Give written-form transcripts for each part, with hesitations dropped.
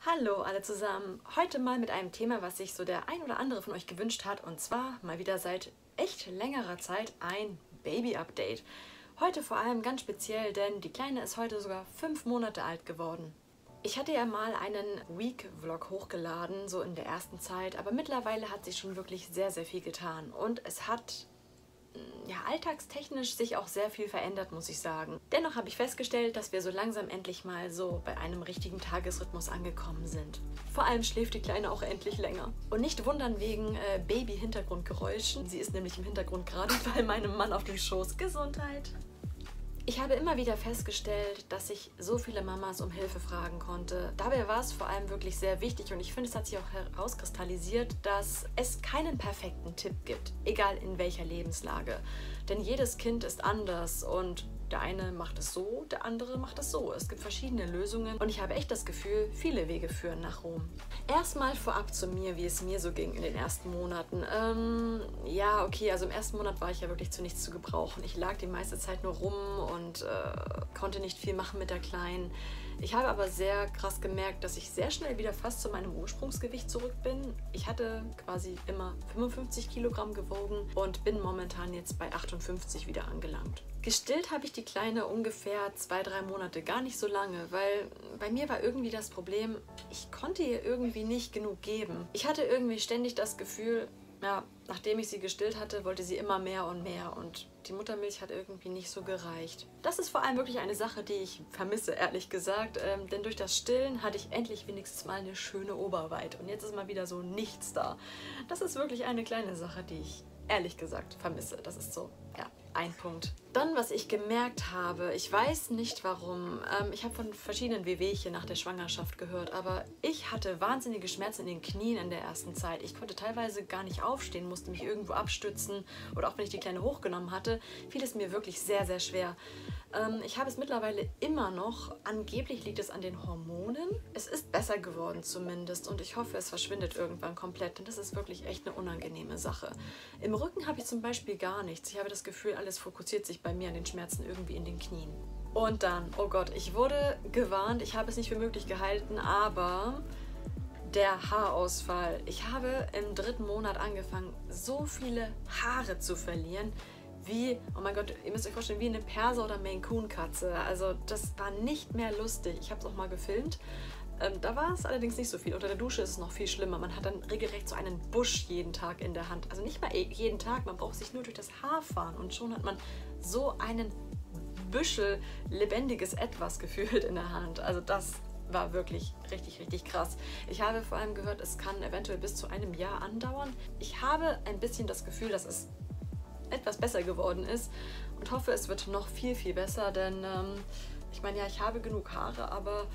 Hallo alle zusammen. Heute mal mit einem Thema, was sich so der ein oder andere von euch gewünscht hat, und zwar mal wieder seit echt längerer Zeit ein Baby-Update. Heute vor allem ganz speziell, denn die Kleine ist heute sogar 5 Monate alt geworden. Ich hatte ja mal einen Week-Vlog hochgeladen, so in der ersten Zeit, aber mittlerweile hat sich schon wirklich sehr, sehr viel getan und es hat ja, alltagstechnisch sich auch sehr viel verändert, muss ich sagen. Dennoch habe ich festgestellt, dass wir so langsam endlich mal so bei einem richtigen Tagesrhythmus angekommen sind. Vor allem schläft die Kleine auch endlich länger. Und nicht wundern wegen Baby-Hintergrundgeräuschen. Sie ist nämlich im Hintergrund gerade bei meinem Mann auf dem Schoß. Gesundheit! Ich habe immer wieder festgestellt, dass ich so viele Mamas um Hilfe fragen konnte. Dabei war es vor allem wirklich sehr wichtig und ich finde, es hat sich auch herauskristallisiert, dass es keinen perfekten Tipp gibt, egal in welcher Lebenslage. Denn jedes Kind ist anders und der eine macht es so, der andere macht es so. Es gibt verschiedene Lösungen und ich habe echt das Gefühl, viele Wege führen nach Rom. Erstmal vorab zu mir, wie es mir so ging in den ersten Monaten. Ja, okay, also im ersten Monat war ich ja wirklich zu nichts zu gebrauchen. Ich lag die meiste Zeit nur rum und konnte nicht viel machen mit der Kleinen. Ich habe aber sehr krass gemerkt, dass ich sehr schnell wieder fast zu meinem Ursprungsgewicht zurück bin. Ich hatte quasi immer 55 Kilogramm gewogen und bin momentan jetzt bei 58 wieder angelangt. Gestillt habe ich die Kleine ungefähr 2-3 Monate, gar nicht so lange, weil bei mir war irgendwie das Problem, ich konnte ihr irgendwie nicht genug geben. Ich hatte irgendwie ständig das Gefühl, ja, nachdem ich sie gestillt hatte, wollte sie immer mehr und mehr und die Muttermilch hat irgendwie nicht so gereicht. Das ist vor allem wirklich eine Sache, die ich vermisse, ehrlich gesagt, denn durch das Stillen hatte ich endlich wenigstens mal eine schöne Oberweite und jetzt ist mal wieder so nichts da. Das ist wirklich eine kleine Sache, die ich ehrlich gesagt vermisse. Das ist so, ja, ein Punkt. Dann, was ich gemerkt habe, ich weiß nicht warum, ich habe von verschiedenen Wehwehchen nach der Schwangerschaft gehört, aber ich hatte wahnsinnige Schmerzen in den Knien in der ersten Zeit. Ich konnte teilweise gar nicht aufstehen, musste mich irgendwo abstützen oder auch wenn ich die Kleine hochgenommen hatte, fiel es mir wirklich sehr, sehr schwer. Ich habe es mittlerweile immer noch. Angeblich liegt es an den Hormonen. Es ist besser geworden zumindest und ich hoffe, es verschwindet irgendwann komplett, denn das ist wirklich echt eine unangenehme Sache. Im Rücken habe ich zum Beispiel gar nichts. Ich habe das Gefühl, alles fokussiert sich bei mir an den Schmerzen irgendwie in den Knien. Und dann, oh Gott, ich wurde gewarnt, ich habe es nicht für möglich gehalten, aber der Haarausfall. Ich habe im 3. Monat angefangen, so viele Haare zu verlieren, wie, oh mein Gott, ihr müsst euch vorstellen, wie eine Perser- oder Maine-Coon-Katze. Also das war nicht mehr lustig. Ich habe es auch mal gefilmt. Da war es allerdings nicht so viel. Unter der Dusche ist es noch viel schlimmer. Man hat dann regelrecht so einen Busch jeden Tag in der Hand. Also nicht mal jeden Tag, man braucht sich nur durch das Haar fahren und schon hat man so einen Büschel lebendiges Etwas gefühlt in der Hand. Also das war wirklich richtig, richtig krass. Ich habe vor allem gehört, es kann eventuell bis zu einem Jahr andauern. Ich habe ein bisschen das Gefühl, dass es etwas besser geworden ist und hoffe, es wird noch viel, viel besser, denn ich meine, ja, ich habe genug Haare, aber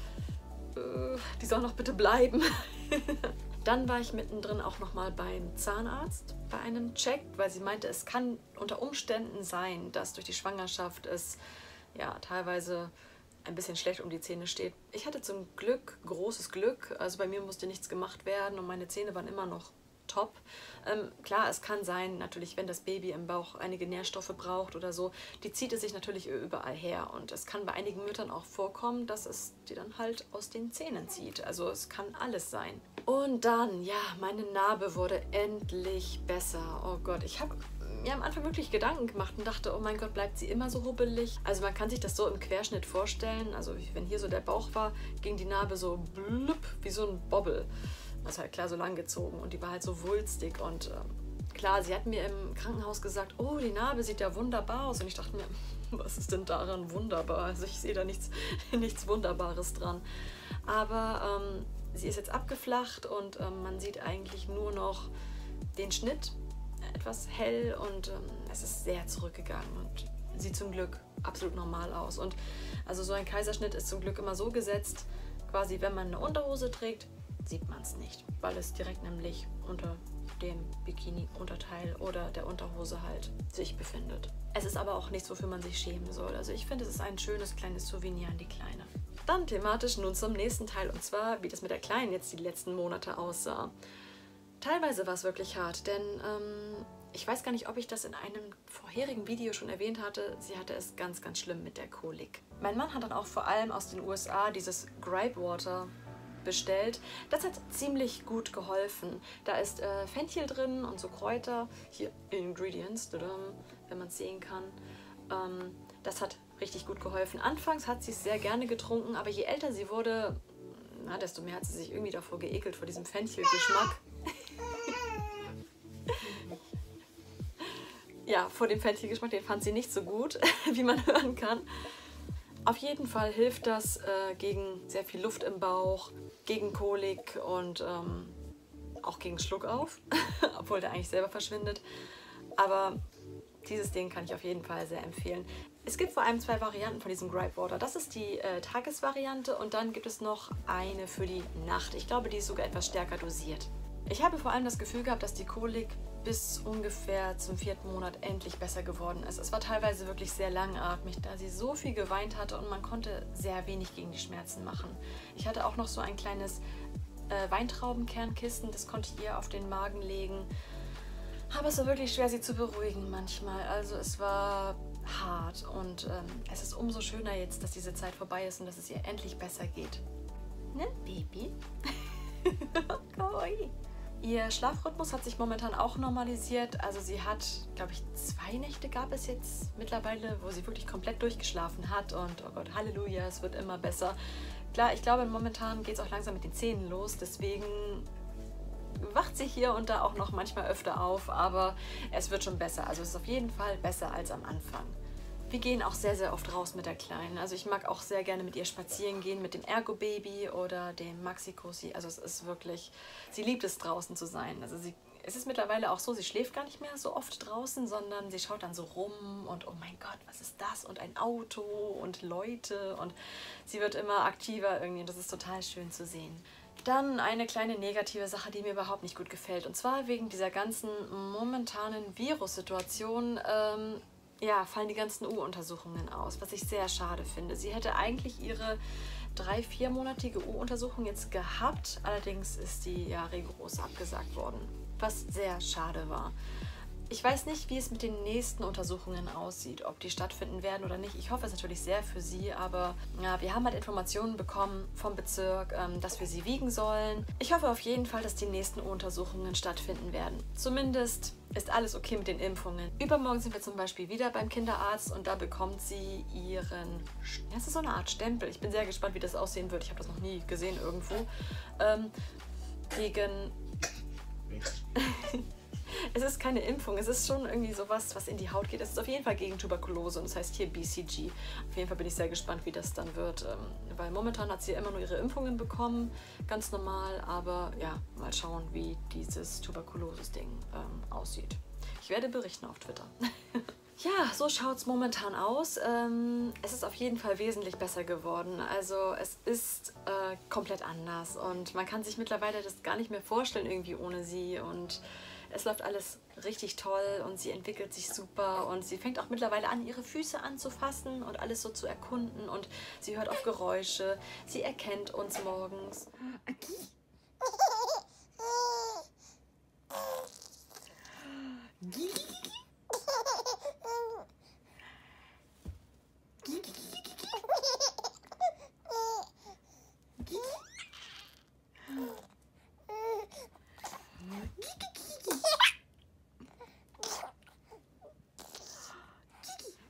die sollen doch bitte bleiben. Dann war ich mittendrin auch nochmal beim Zahnarzt bei einem Check, weil sie meinte, es kann unter Umständen sein, dass durch die Schwangerschaft es ja teilweise ein bisschen schlecht um die Zähne steht. Ich hatte zum Glück großes Glück, also bei mir musste nichts gemacht werden und meine Zähne waren immer noch top. Klar, es kann sein, natürlich, wenn das Baby im Bauch einige Nährstoffe braucht oder so, die zieht es sich natürlich überall her und es kann bei einigen Müttern auch vorkommen, dass es die dann halt aus den Zähnen zieht. Also es kann alles sein. Und dann, ja, meine Narbe wurde endlich besser. Oh Gott, ich habe mir am Anfang wirklich Gedanken gemacht und dachte, oh mein Gott, bleibt sie immer so hubbelig? Also man kann sich das so im Querschnitt vorstellen, also wenn hier so der Bauch war, ging die Narbe so blub, wie so ein Bobbel. Das ist halt klar so lang gezogen und die war halt so wulstig und klar, sie hat mir im Krankenhaus gesagt, oh, die Narbe sieht ja wunderbar aus und ich dachte mir, was ist denn daran wunderbar? Also ich sehe da nichts Wunderbares dran. Aber sie ist jetzt abgeflacht und man sieht eigentlich nur noch den Schnitt, etwas hell und es ist sehr zurückgegangen und sieht zum Glück absolut normal aus. Und also so ein Kaiserschnitt ist zum Glück immer so gesetzt, quasi wenn man eine Unterhose trägt, sieht man es nicht, weil es direkt nämlich unter dem Bikini-Unterteil oder der Unterhose halt sich befindet. Es ist aber auch nichts, wofür man sich schämen soll. Also ich finde, es ist ein schönes kleines Souvenir an die Kleine. Dann thematisch nun zum nächsten Teil und zwar, wie das mit der Kleinen jetzt die letzten Monate aussah. Teilweise war es wirklich hart, denn ich weiß gar nicht, ob ich das in einem vorherigen Video schon erwähnt hatte. Sie hatte es ganz, ganz schlimm mit der Kolik. Mein Mann hat dann auch vor allem aus den USA dieses Gripe Water bestellt. Das hat ziemlich gut geholfen. Da ist Fenchel drin und so Kräuter. Hier Ingredients, wenn man es sehen kann. Das hat richtig gut geholfen. Anfangs hat sie es sehr gerne getrunken, aber je älter sie wurde, desto mehr hat sie sich irgendwie davor geekelt, vor diesem Fenchelgeschmack. Ja, vor dem Fenchelgeschmack, den fand sie nicht so gut, wie man hören kann. Auf jeden Fall hilft das gegen sehr viel Luft im Bauch, gegen Kolik und auch gegen Schluckauf, obwohl der eigentlich selber verschwindet. Aber dieses Ding kann ich auf jeden Fall sehr empfehlen. Es gibt vor allem 2 Varianten von diesem Gripe Water. Das ist die Tagesvariante und dann gibt es noch eine für die Nacht. Ich glaube, die ist sogar etwas stärker dosiert. Ich habe vor allem das Gefühl gehabt, dass die Kolik bis ungefähr zum 4. Monat endlich besser geworden ist. Es war teilweise wirklich sehr langatmig, da sie so viel geweint hatte und man konnte sehr wenig gegen die Schmerzen machen. Ich hatte auch noch so ein kleines Weintraubenkernkissen, das konnte ich ihr auf den Magen legen. Aber es war wirklich schwer, sie zu beruhigen manchmal. Also es war hart und es ist umso schöner jetzt, dass diese Zeit vorbei ist und dass es ihr endlich besser geht. Ne, Baby? Kawaii. Ihr Schlafrhythmus hat sich momentan auch normalisiert. Also sie hat, glaube ich, 2 Nächte gab es jetzt mittlerweile, wo sie wirklich komplett durchgeschlafen hat. Und oh Gott, Halleluja, es wird immer besser. Klar, ich glaube, momentan geht es auch langsam mit den Zähnen los. Deswegen wacht sie hier und da auch noch manchmal öfter auf. Aber es wird schon besser. Also es ist auf jeden Fall besser als am Anfang. Wir gehen auch sehr, sehr oft raus mit der Kleinen. Also ich mag auch sehr gerne mit ihr spazieren gehen, mit dem Ergo-Baby oder dem Maxi-Cosi. Also es ist wirklich, sie liebt es draußen zu sein. Also es ist mittlerweile auch so, sie schläft gar nicht mehr so oft draußen, sondern sie schaut dann so rum und oh mein Gott, was ist das? Und ein Auto und Leute und sie wird immer aktiver irgendwie und das ist total schön zu sehen. Dann eine kleine negative Sache, die mir überhaupt nicht gut gefällt. Und zwar wegen dieser ganzen momentanen Virussituation, ja, fallen die ganzen U-Untersuchungen aus, was ich sehr schade finde. Sie hätte eigentlich ihre 3-4-monatige U-Untersuchung jetzt gehabt, allerdings ist die ja rigoros abgesagt worden, was sehr schade war. Ich weiß nicht, wie es mit den nächsten Untersuchungen aussieht, ob die stattfinden werden oder nicht. Ich hoffe es natürlich sehr für sie, aber ja, wir haben halt Informationen bekommen vom Bezirk, dass wir sie wiegen sollen. Ich hoffe auf jeden Fall, dass die nächsten Untersuchungen stattfinden werden. Zumindest ist alles okay mit den Impfungen. Übermorgen sind wir zum Beispiel wieder beim Kinderarzt und da bekommt sie ihren, das ist so eine Art Stempel. Ich bin sehr gespannt, wie das aussehen wird. Ich habe das noch nie gesehen irgendwo. Gegen... Es ist keine Impfung, es ist schon irgendwie sowas, was in die Haut geht. Es ist auf jeden Fall gegen Tuberkulose und das heißt hier BCG. Auf jeden Fall bin ich sehr gespannt, wie das dann wird, weil momentan hat sie immer nur ihre Impfungen bekommen, ganz normal, aber ja, mal schauen, wie dieses Tuberkulose-Ding aussieht. Ich werde berichten auf Twitter. Ja, so schaut es momentan aus. Es ist auf jeden Fall wesentlich besser geworden. Also es ist komplett anders und man kann sich mittlerweile das gar nicht mehr vorstellen irgendwie ohne sie und es läuft alles richtig toll und sie entwickelt sich super und sie fängt auch mittlerweile an, ihre Füße anzufassen und alles so zu erkunden und sie hört auf Geräusche, sie erkennt uns morgens.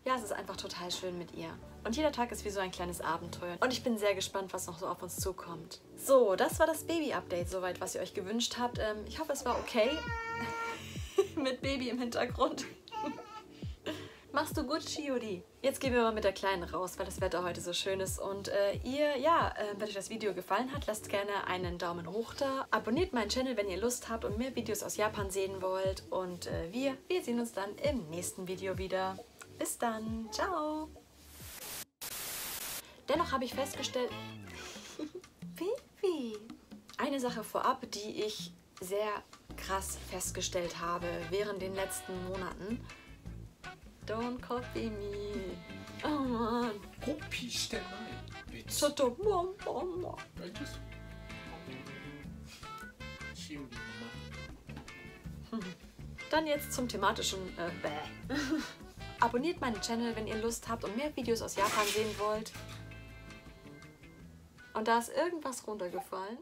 Ja, es ist einfach total schön mit ihr. Und jeder Tag ist wie so ein kleines Abenteuer. Und ich bin sehr gespannt, was noch so auf uns zukommt. So, das war das Baby-Update soweit, was ihr euch gewünscht habt. Ich hoffe, es war okay. Mit Baby im Hintergrund. Machst du gut, Chiudi? Jetzt gehen wir mal mit der Kleinen raus, weil das Wetter heute so schön ist. Und wenn euch das Video gefallen hat, lasst gerne einen Daumen hoch da. Abonniert meinen Channel, wenn ihr Lust habt und mehr Videos aus Japan sehen wollt. Und wir sehen uns dann im nächsten Video wieder. Bis dann. Ciao. Dennoch habe ich festgestellt... Baby. Eine Sache vorab, die ich sehr krass festgestellt habe während den letzten Monaten. Don't copy me. Oh Mann. Copyしてない別に Shut up. Mama. Dann jetzt zum thematischen Abonniert meinen Channel, wenn ihr Lust habt und mehr Videos aus Japan sehen wollt. Und da ist irgendwas runtergefallen.